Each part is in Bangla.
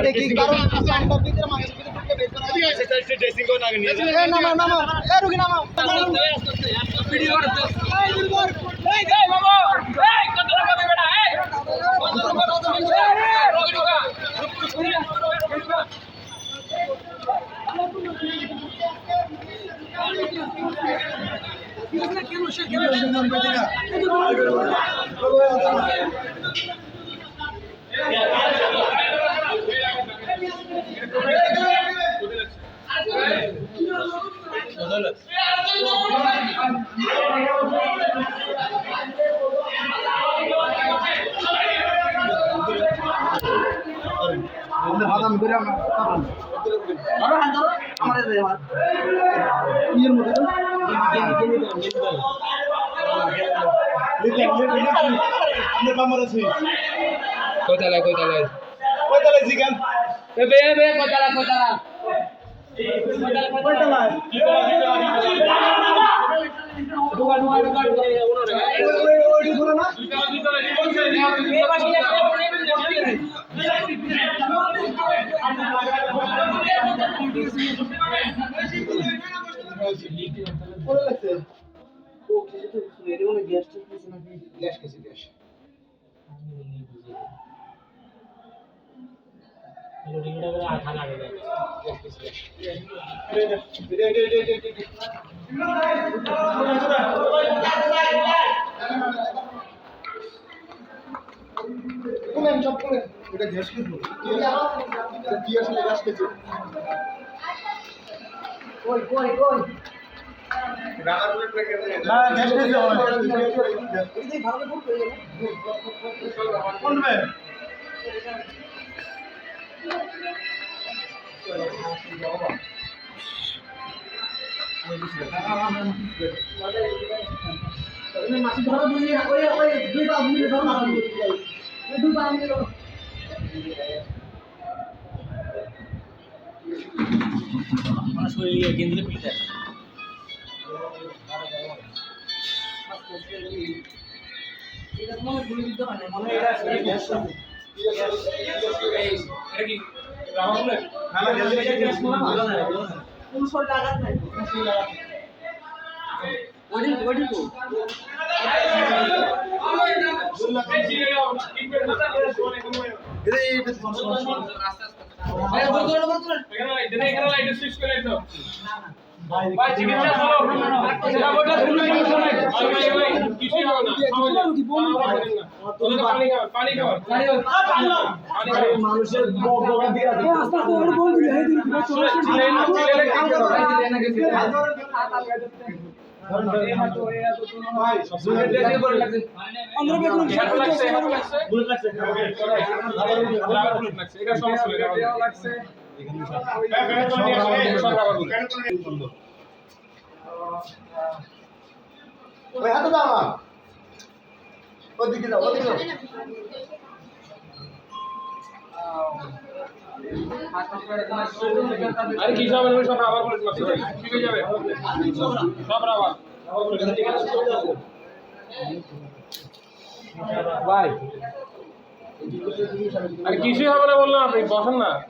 দেখি কারণ আমরা ভিতরে মাঝে ভিতরে বের করা আছে সেটা ড্রেসিং করে নাগে নিয়ে এ নামা এ রুগী নামা ভিডিও করতে এই বাবা এই কত টাকা বেটা এই কত টাকা রুগী ঢোকা কেন সে কেন কোথায় জিগান এবে কোথায় শরীরে কেন্দ্রে পিঠা এটা মনে গুলি দিতে হয় না মনে এটা কি রামাগুলো না না গ্যাস না কোন সর টাকা নাই ওডি তো ভাই চিকিৎসা চলো সেটা বলটা শুনুন কিছু হবে না পানি খাও মানুষের বগা দিয়ে আছে আস্তে আস্তে ওর বল দিয়ে হেই দিন ছেলে কাম করো ভাই সব করে লাগছে আমরা বেগুন লাগছে বুলেট লাগছে এটা সমস্যা লাগছে ওই হাতে দাও না ওদিকে যাও আরে কি হবে না সব আবার বলে লাগছে ভাই ঠিক হয়ে যাবে সব আবার ভাই আরে কিছুই হবে না বললাম আপনি বসেন না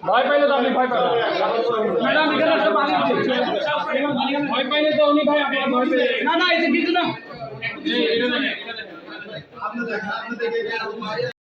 ভয় পাইলে তো আপনি ভয় পাবেন ম্যাডাম এখানে একটা পানি ভয় পাইলে তো উনি ভাই আপনি ভয় পেয়ে না না এই যে কিছু না এই এটা দেখেন আপনি দেখেন